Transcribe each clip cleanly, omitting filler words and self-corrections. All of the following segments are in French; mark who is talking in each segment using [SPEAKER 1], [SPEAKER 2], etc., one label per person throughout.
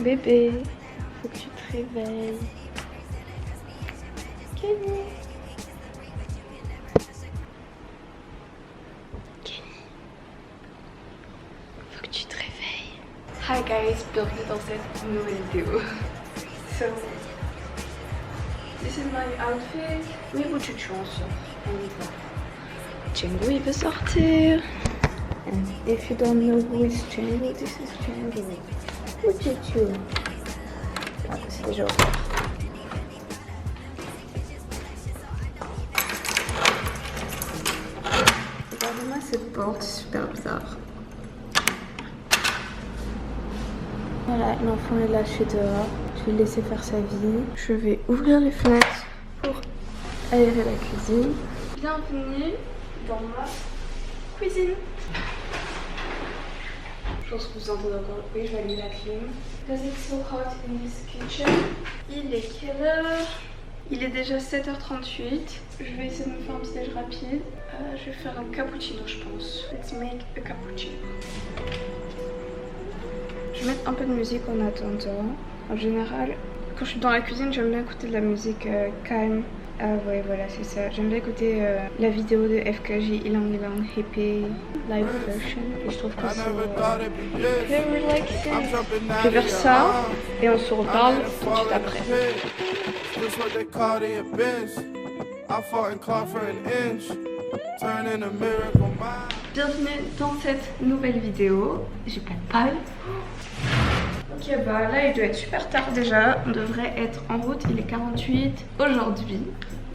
[SPEAKER 1] Bébé, faut que tu te réveilles. Kenny. Kenny. Faut que tu te réveilles. Hi guys, bienvenue dans cette nouvelle vidéo. So, this is my outfit. Oui, beaucoup de chance. On y va. Django il veut sortir. And if you don't know who is Django, this is Django. Look at you. Ah, c'est déjà ouvert. Regardez-moi cette porte, c'est super bizarre. Voilà, l'enfant est lâché dehors. Je vais le laisser faire sa vie. Je vais ouvrir les fenêtres pour aérer la cuisine. Bienvenue dans ma cuisine. Je pense que vous entendez encore le bruit, je vais allumer la clim. Because it's so hot in this kitchen. Il est quelle heure? Il est déjà 7h38. Je vais essayer de me faire un petit déj rapide. Je vais faire un cappuccino, je pense. Let's make a cappuccino. Je vais mettre un peu de musique en attendant. En général, quand je suis dans la cuisine, j'aime bien écouter de la musique calme. Ah ouais, voilà, c'est ça. J'aime bien écouter la vidéo de FKJ Ilang Ilang Hippie live version. Et je trouve que c'est très relaxing. Je vais faire ça et on se reparle tout de suite après. Bienvenue dans cette nouvelle vidéo. J'ai pas de palle. Ok, bah là il doit être super tard déjà. On devrait être en route. Il est 48 aujourd'hui.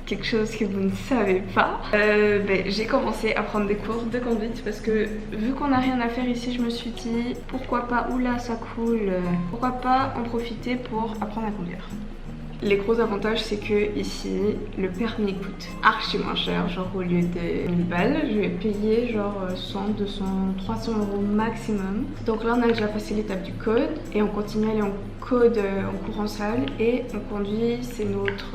[SPEAKER 1] Quelque chose que vous ne savez pas. J'ai commencé à prendre des cours de conduite parce que vu qu'on n'a rien à faire ici, je me suis dit pourquoi pas, oula ça coule, pourquoi pas en profiter pour apprendre à conduire. Les gros avantages, c'est que ici, le permis coûte archi moins cher. Genre au lieu de 1000 balles, je vais payer genre 100, 200, 300 euros maximum. Donc là, on a déjà passé l'étape du code et on continue à aller en code en cours en salle et on conduit. C'est notre,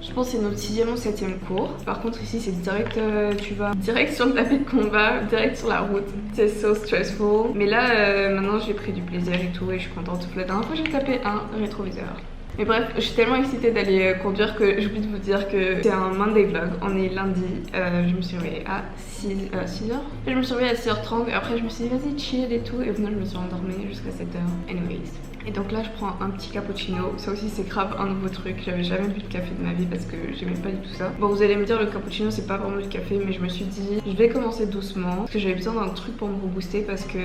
[SPEAKER 1] je pense, c'est notre 6e ou 7e cours. Par contre, ici, c'est direct, tu vas direct sur le tapis de combat, direct sur la route. C'est so stressful. Mais là, maintenant, j'ai pris du plaisir et tout et je suis contente. La dernière fois, j'ai tapé un rétroviseur. Mais bref, je suis tellement excitée d'aller conduire que j'oublie de vous dire que c'est un Monday vlog. On est lundi, je me suis réveillée à 6h. Je me suis réveillée à 6h30 et après je me suis dit vas-y chill et tout. Et au final je me suis endormie jusqu'à 7h. Anyways. Et donc là je prends un petit cappuccino. Ça aussi c'est grave un nouveau truc. J'avais jamais bu de café de ma vie parce que j'aimais pas du tout ça. Bon vous allez me dire le cappuccino c'est pas vraiment du café, mais je me suis dit je vais commencer doucement. Parce que j'avais besoin d'un truc pour me rebooster parce que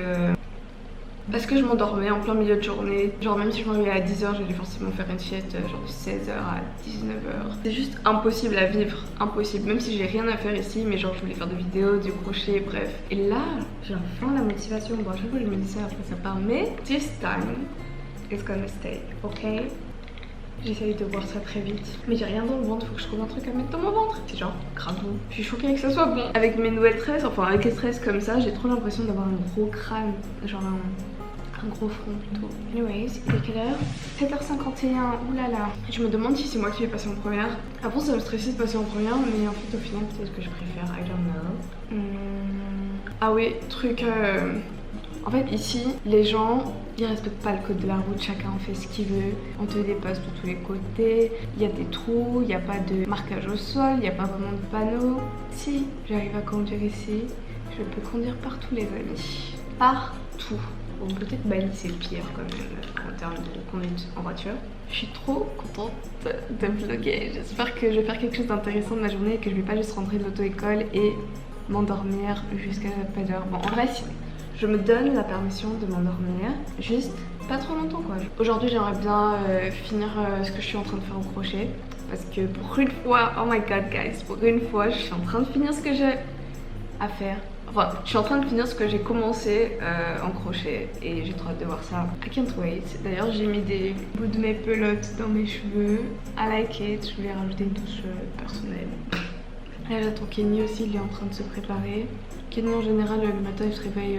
[SPEAKER 1] je m'endormais en plein milieu de journée. Genre même si je me réveillais à 10h, j'allais forcément faire une sieste genre de 16h à 19h. C'est juste impossible à vivre, impossible. Même si j'ai rien à faire ici, mais genre je voulais faire des vidéos, du crochet, bref. Et là, j'ai enfin la motivation. Bon à chaque fois je me dis ça, après ça part. Mais this time, it's gonna stay, ok? J'essaye de voir ça très vite. Mais j'ai rien dans le ventre, faut que je trouve un truc à mettre dans mon ventre. C'est genre grave bon. Je suis choquée que ça soit bon. Avec mes nouvelles tresses, enfin avec les tresses comme ça, j'ai trop l'impression d'avoir un gros crâne. Genre un gros front plutôt. Anyways, il est quelle heure? 7h51, oulala. Je me demande si c'est moi qui vais passer en première. Avant ça me stressait de passer en première, mais en fait au final peut-être que je préfère, I don't know. Ah oui, truc... En fait ici, les gens, ils respectent pas le code de la route, chacun fait ce qu'il veut, on te dépasse de tous les côtés, il y a des trous, il n'y a pas de marquage au sol, il n'y a pas vraiment de panneau. Si j'arrive à conduire ici, je peux conduire partout les amis. Partout. Bon peut-être Bali c'est le pire quand même en termes de conduite en voiture. Je suis trop contente de vlogger, j'espère que je vais faire quelque chose d'intéressant de ma journée et que je vais pas juste rentrer de l'auto-école et m'endormir jusqu'à pas d'heure. Bon en vrai si. Je me donne la permission de m'endormir, juste pas trop longtemps quoi. Aujourd'hui j'aimerais bien finir ce que je suis en train de faire au crochet. Parce que pour une fois, oh my god guys, pour une fois je suis en train de finir ce que j'ai à faire. Enfin, je suis en train de finir ce que j'ai commencé en crochet et j'ai trop hâte de voir ça. I can't wait. D'ailleurs j'ai mis des bouts de mes pelotes dans mes cheveux. I like it, je vais rajouter une touche personnelle. Là j'attends Kenny aussi, il est en train de se préparer. Kenny en général le matin il se réveille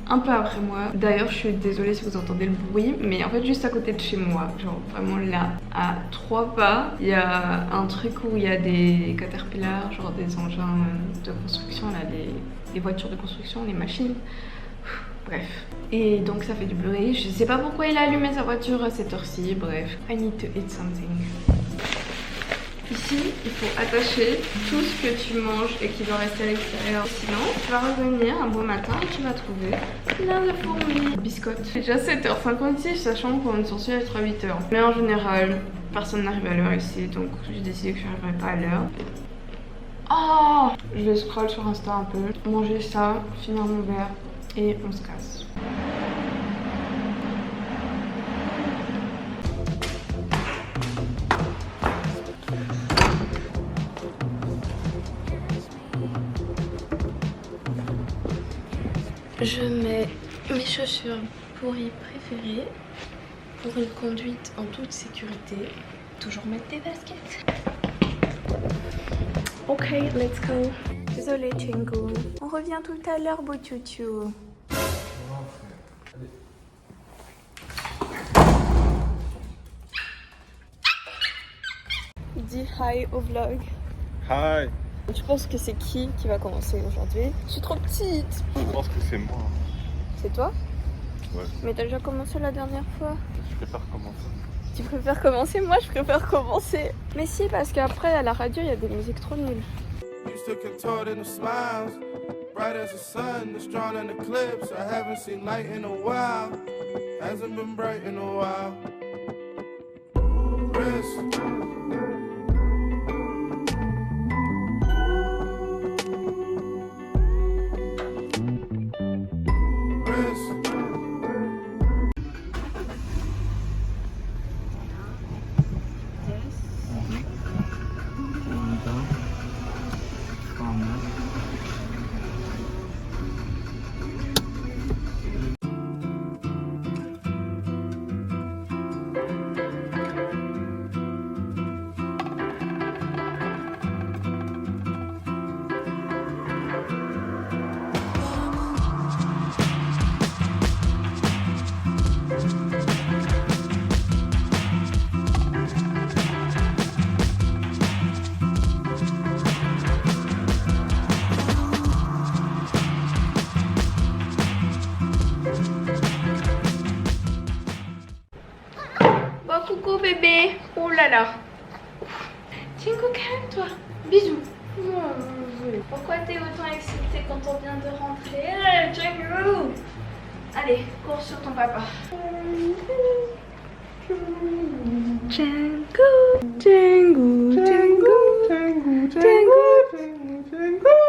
[SPEAKER 1] un peu après moi. D'ailleurs je suis désolée si vous entendez le bruit, mais en fait juste à côté de chez moi, genre vraiment là à 3 pas, il y a un truc où il y a des caterpillars, genre des engins de construction là, les voitures de construction, les machines. Bref. Et donc ça fait du bruit. Je sais pas pourquoi il a allumé sa voiture à cette heure-ci. Bref. I need to eat something. Ici, il faut attacher tout ce que tu manges et qui doit rester à l'extérieur. Sinon, tu vas revenir un beau matin et tu vas trouver plein de fourmis. Biscottes. C'est déjà 7h56, sachant qu'on est censé être à 8h. Mais en général, personne n'arrive à l'heure ici, donc j'ai décidé que je n'arriverai pas à l'heure. Oh, je vais scroll sur Insta un peu, manger ça, finir mon verre et on se casse. Je mets mes chaussures pourries préférées pour une conduite en toute sécurité. Toujours mettre des baskets. Ok, let's go. Désolée, Chingu. On revient tout à l'heure, beau chouchou. Dis hi au vlog.
[SPEAKER 2] Hi.
[SPEAKER 1] Tu penses que c'est qui va commencer aujourd'hui? Je suis trop petite.
[SPEAKER 2] Je pense que c'est moi.
[SPEAKER 1] C'est toi?
[SPEAKER 2] Ouais.
[SPEAKER 1] Mais t'as déjà commencé la dernière fois.
[SPEAKER 2] Je préfère commencer.
[SPEAKER 1] Tu préfères commencer? Moi je préfère commencer. Mais si, parce qu'après à la radio il y a des musiques trop nulles. Coucou bébé. Oh là là. Chingu, calme-toi. Bisous. Pourquoi t'es autant excitée quand on vient de rentrer? Chingu. Allez, cours sur ton papa. Chingu, Chingu, Chingu, Chingu, Chingu,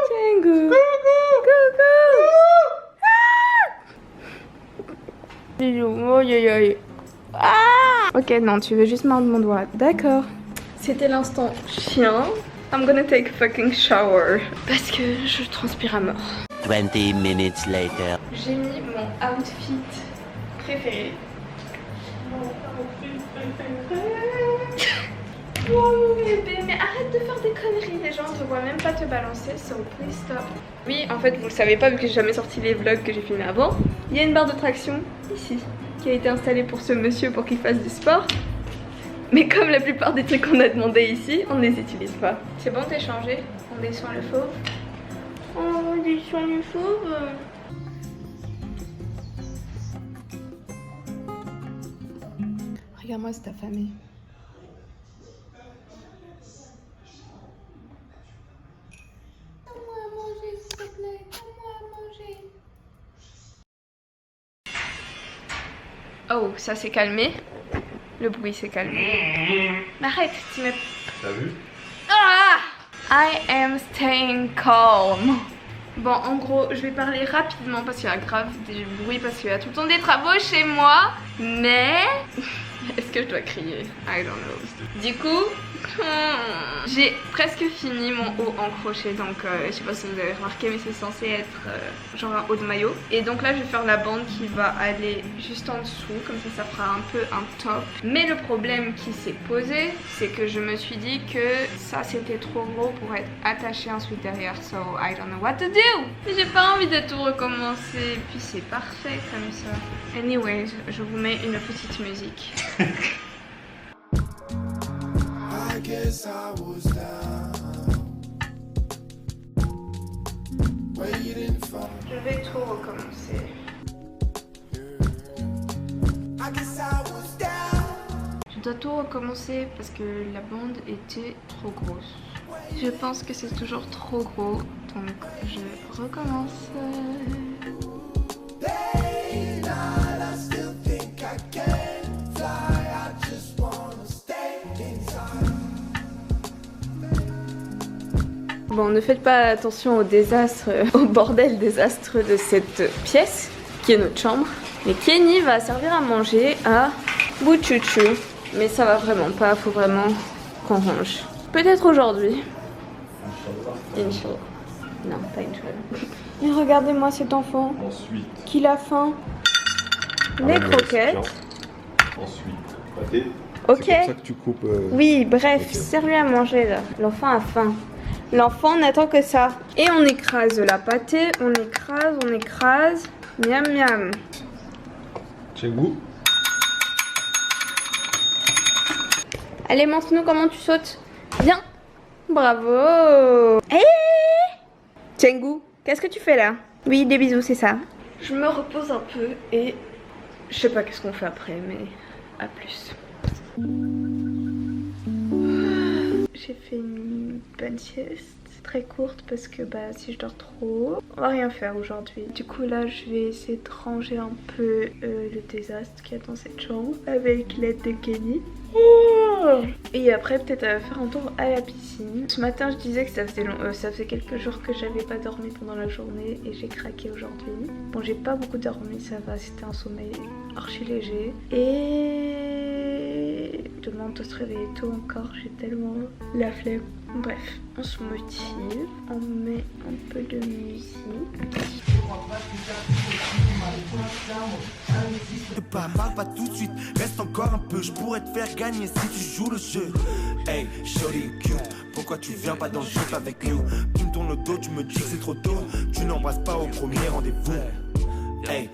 [SPEAKER 1] Chingu, coucou. Bisous. Oh aïe aïe. Ah! Ok, non, tu veux juste mordre mon doigt. D'accord. C'était l'instant chien. I'm gonna take a fucking shower. Parce que je transpire à mort.
[SPEAKER 3] 20 minutes later.
[SPEAKER 1] J'ai mis mon outfit préféré. Oh mon bébé, mais arrête de faire des conneries. Les gens te voient même pas te balancer, so please stop. Oui, en fait, vous le savez pas vu que j'ai jamais sorti les vlogs que j'ai filmés avant. Il y a une barre de traction ici, qui a été installée pour ce monsieur pour qu'il fasse du sport. Mais comme la plupart des trucs qu'on a demandé ici, on ne les utilise pas. C'est bon, t'es changé? On descend le fauve. Oh, on descend le fauve. Regarde-moi, c'est ta famille. Donne-moi à manger, s'il te plaît. Donne-moi à manger. Oh, ça s'est calmé. Le bruit s'est calmé. Mais arrête, tu mets...
[SPEAKER 2] T'as vu?
[SPEAKER 1] Ah! I am staying calm. Bon, en gros, je vais parler rapidement parce qu'il y a grave du bruit, parce qu'il y a tout le temps des travaux chez moi. Mais... est-ce que je dois crier? I don't know. Du coup, j'ai presque fini mon haut en crochet. Donc, je sais pas si vous avez remarqué, mais c'est censé être genre un haut de maillot. Et donc là, je vais faire la bande qui va aller juste en dessous. Comme ça fera un peu un top. Mais le problème qui s'est posé, c'est que je me suis dit que ça, c'était trop gros pour être attaché ensuite derrière. So, I don't know what to do. Mais j'ai pas envie de tout recommencer. Puis c'est parfait comme ça. Anyway, je vous mets une petite musique. Je vais tout recommencer. Je dois tout recommencer parce que la bande était trop grosse. Je pense que c'est toujours trop gros, donc je recommence. Bon, ne faites pas attention au désastre, au bordel désastre de cette pièce, qui est notre chambre. Mais Kenny va servir à manger à Bouchouchou. Mais ça va vraiment pas, faut vraiment qu'on range. Peut-être aujourd'hui. Inch'Allah. Non, pas Inch'Allah. Et regardez-moi cet enfant.
[SPEAKER 2] Ensuite.
[SPEAKER 1] Qu'il a faim. Les croquettes.
[SPEAKER 2] Ensuite, pâté.
[SPEAKER 1] Ok.
[SPEAKER 2] C'est comme ça que tu coupes.
[SPEAKER 1] Oui, bref,
[SPEAKER 2] Ok.
[SPEAKER 1] serre-lui à manger là. L'enfant a faim. L'enfant n'attend que ça. Et on écrase la pâtée, on écrase. Miam miam.
[SPEAKER 2] Chengou.
[SPEAKER 1] Allez, montre-nous comment tu sautes. Bien. Bravo. Hey Chengou, qu'est-ce que tu fais là? Oui, des bisous, c'est ça. Je me repose un peu et je sais pas qu'est-ce qu'on fait après, mais à plus. J'ai fait une bonne sieste, très courte parce que si je dors trop, on va rien faire aujourd'hui. Du coup là je vais essayer de ranger un peu le désastre qu'il y a dans cette chambre avec l'aide de Kenny. Et après peut-être faire un tour à la piscine. Ce matin je disais que ça faisait quelques jours que j'avais pas dormi pendant la journée et j'ai craqué aujourd'hui. Bon, j'ai pas beaucoup dormi, ça va, c'était un sommeil archi léger. Et demain on doit se réveiller tôt encore, j'ai tellement la flemme. Bref, on se motive, on met un peu de musique.
[SPEAKER 4] Parle pas tout de suite, reste encore un peu, je pourrais te faire gagner si tu joues le jeu. Hey, shorty cute, pourquoi tu viens pas dans le jeu avec nous? Tu me tournes le dos, tu me dis que c'est trop tôt, tu n'embrasses pas au premier rendez-vous. Hey,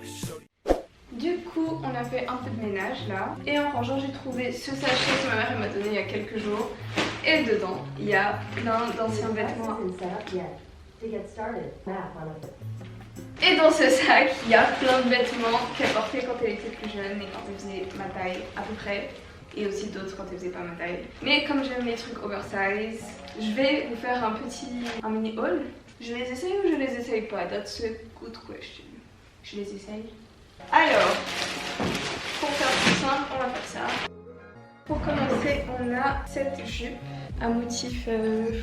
[SPEAKER 1] Du coup, on a fait un peu de ménage là. Et en rangeant, j'ai trouvé ce sachet que ma mère m'a donné il y a quelques jours. Et dedans, il y a plein d'anciens vêtements. Et dans ce sac, il y a plein de vêtements qu'elle portait quand elle était plus jeune et quand elle faisait ma taille à peu près. Et aussi d'autres quand elle faisait pas ma taille. Mais comme j'aime les trucs oversize, je vais vous faire un mini haul. Je les essaye ou je les essaye pas? That's a good question. Je les essaye. Alors, pour faire plus simple, on va faire ça. Pour commencer, on a cette jupe à motif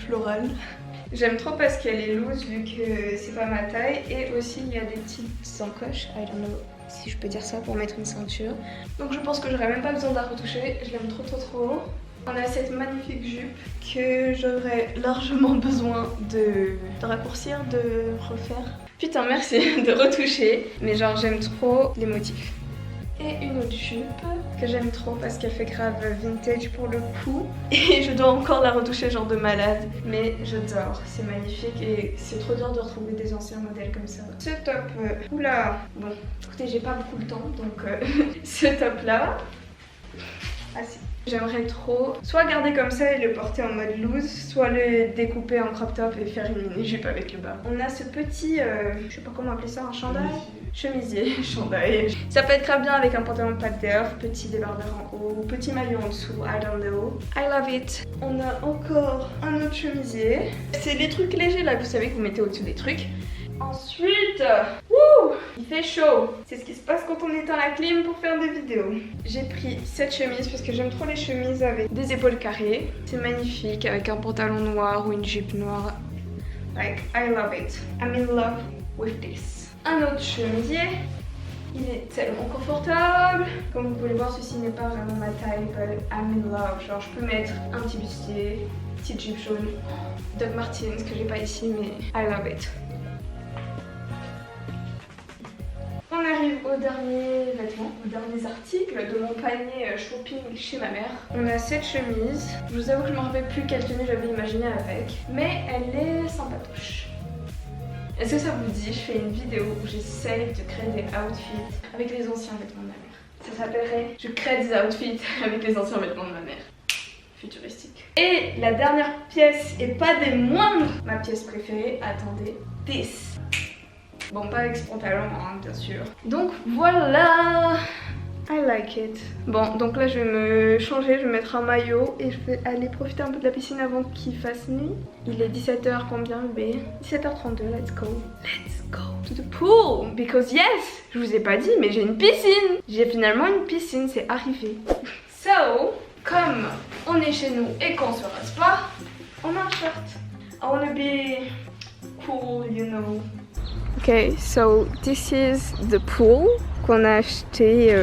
[SPEAKER 1] floral. J'aime trop parce qu'elle est loose vu que c'est pas ma taille. Et aussi il y a des petites encoches, I don't know si je peux dire ça, pour mettre une ceinture. Donc je pense que j'aurais même pas besoin de la retoucher, je l'aime trop. On a cette magnifique jupe que j'aurais largement besoin de raccourcir, de refaire. Putain merci de retoucher. Mais genre j'aime trop les motifs. Et une autre jupe que j'aime trop parce qu'elle fait grave vintage pour le coup. Et je dois encore la retoucher genre de malade. Mais j'adore, c'est magnifique et c'est trop dur de retrouver des anciens modèles comme ça. Ce top, oula, bon écoutez j'ai pas beaucoup de temps donc ce top là. Ah si. J'aimerais trop soit garder comme ça et le porter en mode loose, soit le découper en crop top et faire une mini jupe avec le bas. On a ce petit, je sais pas comment appeler ça, un chandail? Chemisier, chandail. Ça peut être grave bien avec un pantalon de pâte d'air, petit débardeur en haut, petit maillot en dessous, I don't know. I love it. On a encore un autre chemisier. C'est les trucs légers là, vous savez que vous mettez au-dessus des trucs. Ensuite, wouh, il fait chaud. C'est ce qui se passe quand on éteint la clim pour faire des vidéos. J'ai pris cette chemise parce que j'aime trop les chemises avec des épaules carrées. C'est magnifique avec un pantalon noir ou une jupe noire. Like, I love it. I'm in love with this. Un autre chemisier. Il est tellement confortable. Comme vous pouvez le voir, ceci n'est pas vraiment ma taille, but I'm in love. Genre, je peux mettre un petit bustier, petite jupe jaune, Doc Martens que j'ai pas ici, mais I love it. On arrive aux derniers vêtements, aux derniers articles de mon panier shopping chez ma mère. On a cette chemise. Je vous avoue que je me rappelle plus quelle tenue j'avais imaginé avec, mais elle est sympatoche. Est-ce que ça vous dit, je fais une vidéo où j'essaye de créer des outfits avec les anciens vêtements de ma mère. Ça s'appellerait « Je crée des outfits avec les anciens vêtements de ma mère ». Futuristique. Et la dernière pièce, et pas des moindres, ma pièce préférée, attendez, this. Bon, pas avec ce pantalon, hein, bien sûr. Donc voilà. I like it. Bon, donc là je vais me changer, je vais mettre un maillot et je vais aller profiter un peu de la piscine avant qu'il fasse nuit. Il est 17h combien bébé? 17h32, let's go. Let's go to the pool. Because yes, je vous ai pas dit mais j'ai une piscine. J'ai finalement une piscine, c'est arrivé. So, comme on est chez nous et qu'on se rase pas, on a un shirt. I wanna be cool, you know. Ok, so this is the pool qu'on a acheté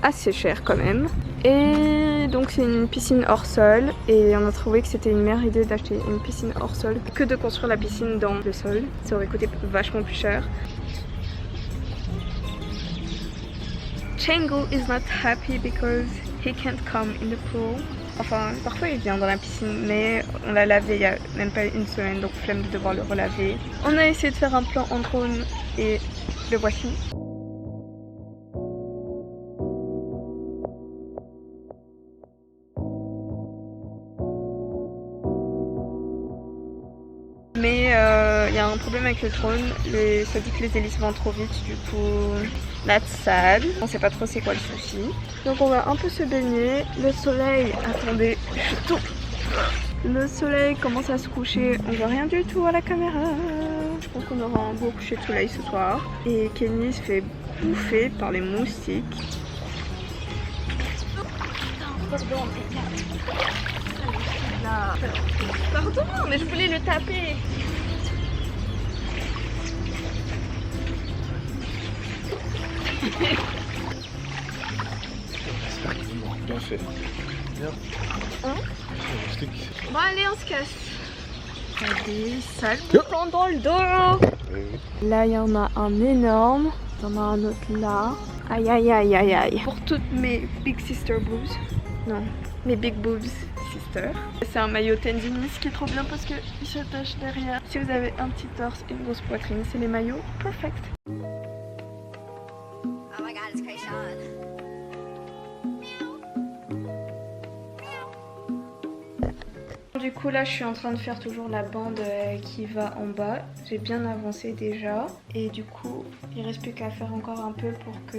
[SPEAKER 1] assez cher quand même. Et donc c'est une piscine hors sol et on a trouvé que c'était une meilleure idée d'acheter une piscine hors sol que de construire la piscine dans le sol. Ça aurait coûté vachement plus cher. Chengu is not happy because he can't come in the pool. Enfin, parfois il vient dans la piscine, mais on l'a lavé il y a même pas une semaine, donc flemme de devoir le relaver. On a essayé de faire un plan en drone et le voici. Mais il y a un problème avec le drone, ça dit que les hélices vont trop vite, du coup that's sad. On sait pas trop c'est quoi le souci. Donc on va un peu se baigner. Le soleil, attendez, le soleil commence à se coucher. On voit rien du tout à la caméra. Je pense qu'on aura un beau coucher de soleil ce soir. Et Kenny se fait bouffer par les moustiques. Pardon, mais je voulais le taper.
[SPEAKER 2] Bien fait. Bien.
[SPEAKER 1] Hein? Bon allez, on se casse. Il y a des sales boutons dans le dos. Là, il y en a un énorme. Il y en a un autre là. Aïe aïe aïe aïe aïe. Pour toutes mes big sister boobs. Non, mes big boobs sister. C'est un maillot tendinis qui est trop bien parce qu'il s'attache derrière. Si vous avez un petit torse et une grosse poitrine, c'est les maillots perfect.
[SPEAKER 5] Oh my god, it's Krayshawn.
[SPEAKER 1] Du coup là je suis en train de faire toujours la bande qui va en bas. J'ai bien avancé déjà et du coup il reste plus qu'à faire encore un peu pour que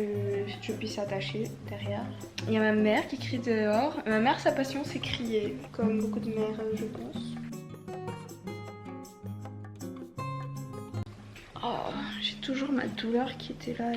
[SPEAKER 1] je puisse attacher derrière. Il y a ma mère qui crie dehors. Ma mère, sa passion c'est crier, comme beaucoup de mères je pense. Oh, j'ai toujours ma douleur qui était là.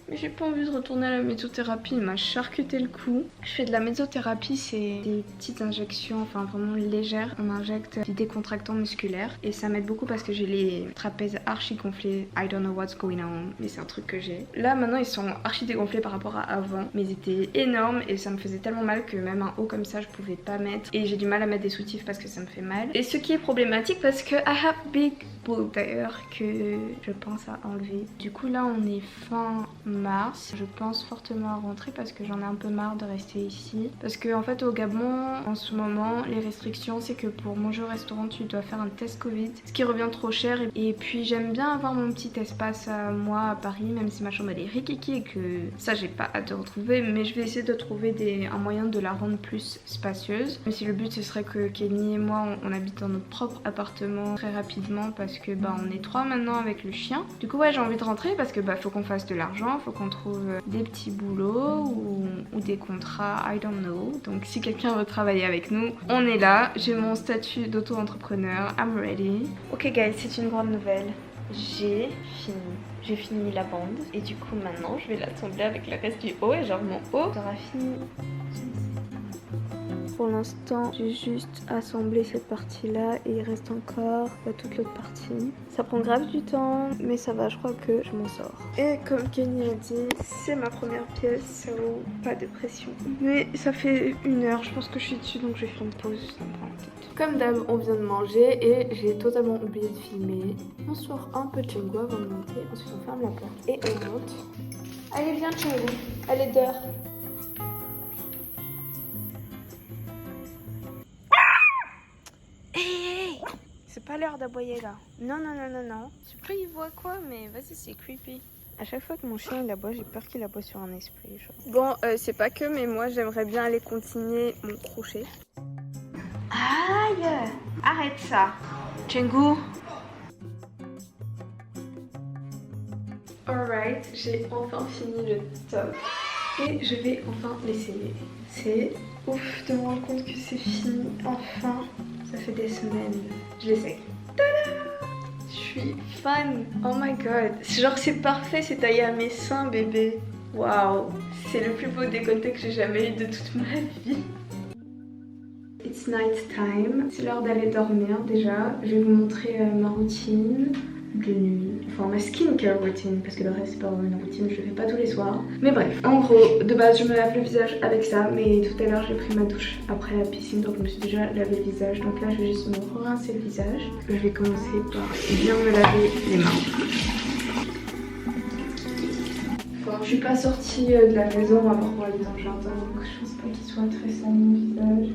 [SPEAKER 1] Mais j'ai pas envie de retourner à la mésothérapie, il m'a charcuté le cou. Je fais de la mésothérapie, c'est des petites injections, enfin vraiment légères. On injecte des décontractants musculaires et ça m'aide beaucoup parce que j'ai les trapèzes archi gonflés. I don't know what's going on, mais c'est un truc que j'ai. Là maintenant ils sont archi dégonflés par rapport à avant, mais ils étaient énormes et ça me faisait tellement mal que même un haut comme ça je pouvais pas mettre. Et j'ai du mal à mettre des soutifs parce que ça me fait mal. Et ce qui est problématique parce que I have big boobs d'ailleurs que je pense à enlever. Du coup là on est fin mars, je pense fortement à rentrer parce que j'en ai un peu marre de rester ici. Parce que en fait au Gabon en ce moment les restrictions c'est que pour manger au restaurant tu dois faire un test Covid, ce qui revient trop cher. Et puis j'aime bien avoir mon petit espace à moi à Paris, même si ma chambre elle est rikiki et que ça j'ai pas hâte de retrouver, mais je vais essayer de trouver un moyen de la rendre plus spacieuse. Mais si le but ce serait que Kenny et moi on habite dans notre propre appartement très rapidement parce que bah on est 3 maintenant avec le chien. Du coup ouais j'ai envie de rentrer parce que bah faut qu'on fasse de l'argent, faut qu'on trouve des petits boulots ou des contrats, I don't know. Donc si quelqu'un veut travailler avec nous, on est là. J'ai mon statut d'auto-entrepreneur, I'm ready. Ok guys, c'est une grande nouvelle. J'ai fini la bande et du coup maintenant je vais l'assembler avec le reste du haut et genre mon haut sera fini. Pour l'instant j'ai juste assemblé cette partie là et il reste encore toute l'autre partie. Ça prend grave du temps mais ça va, je crois que je m'en sors. Et comme Kenny a dit, c'est ma première pièce, so pas de pression. Mais ça fait 1 heure je pense que je suis dessus donc je vais faire une pause, ça me prend la tête. Comme d'hab on vient de manger et j'ai totalement oublié de filmer. On sort un peu de Chengu avant de monter, ensuite on ferme la porte et on monte. Allez viens Chengu, allez dehors. C'est pas l'heure d'aboyer là. Non, non, non, non, non. Je sais pas il voit quoi, mais vas-y, c'est creepy. À chaque fois que mon chien il aboie, j'ai peur qu'il aboie sur un esprit. Genre. Bon, c'est pas que, mais moi j'aimerais bien aller continuer mon crochet. Aïe! Arrête ça. Chengu. Alright, j'ai enfin fini le top. et je vais enfin l'essayer. C'est ouf de me rendre compte que c'est fini, enfin. Ça fait des semaines. Je l'essaye. Tada! Je suis fan. Oh my god. Genre c'est parfait, c'est taillé à mes seins bébé. Waouh. C'est le plus beau décolleté que j'ai jamais eu de toute ma vie. It's night time. C'est l'heure d'aller dormir déjà. Je vais vous montrer ma routine de nuit. Enfin ma skincare routine parce que le reste c'est pas vraiment une routine, je le fais pas tous les soirs. Mais bref, en gros, de base je me lave le visage avec ça, mais tout à l'heure j'ai pris ma douche après la piscine donc je me suis déjà lavé le visage. Donc là je vais juste me rincer le visage. Je vais commencer par bien me laver les mains. Enfin, je suis pas sortie de la maison avant pour aller dans le jardin donc je pense pas qu'il soit très sain mon visage.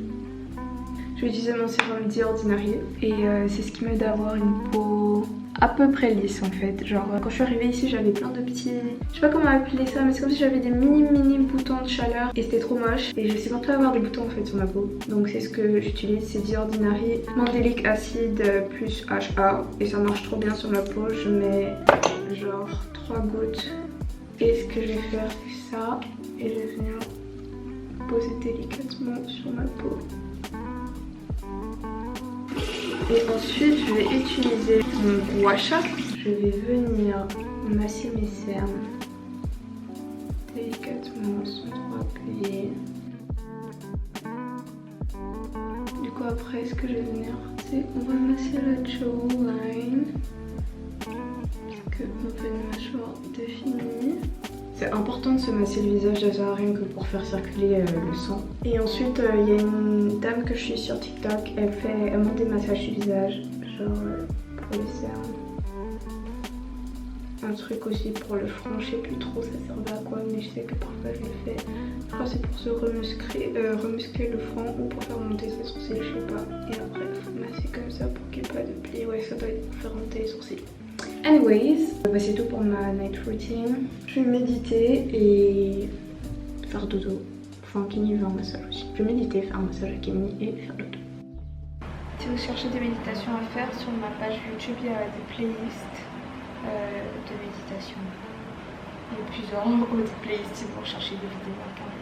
[SPEAKER 1] Je vais utiliser mon sérum The Ordinary et c'est ce qui m'aide à avoir une peau à peu près lisse en fait. Genre quand je suis arrivée ici j'avais plein de petits... Je sais pas comment appeler ça mais c'est comme si j'avais des mini boutons de chaleur et c'était trop moche. Et je sais pas trop avoir des boutons en fait sur ma peau. Donc c'est ce que j'utilise, c'est The Ordinary Mandelic Acid plus HA. Et ça marche trop bien sur ma peau. Je mets genre 3 gouttes. Et ce que je vais faire c'est ça. Et je vais venir poser délicatement sur ma peau. Et ensuite je vais utiliser mon gua sha. Je vais venir masser mes cernes délicatement sans trop appuyer. Du coup après ce que je vais venir c'est on va masser la jawline. Parce qu'on fait une mâchoire définie. C'est important de se masser le visage déjà rien que pour faire circuler le sang. Et ensuite il y a une dame que je suis sur TikTok, elle monte des massages du visage, genre pour les cernes. Un truc aussi pour le front, je sais plus trop ça servait à quoi mais je sais que parfois je le fais. Je crois que c'est pour se remuscler le front ou pour faire monter ses sourcils, je sais pas. Et après il faut masser comme ça pour qu'il n'y ait pas de plis, ouais ça doit être pour faire monter les sourcils. Anyways, c'est tout pour ma night routine. Je vais méditer et faire dodo. Enfin, Kenny veut un massage aussi. Je vais méditer, faire un massage à Kenny et faire dodo. Si vous cherchez des méditations à faire, sur ma page YouTube, il y a des playlists de méditation. Il y a plusieurs autres playlists si vous recherchez des vidéos à regarder.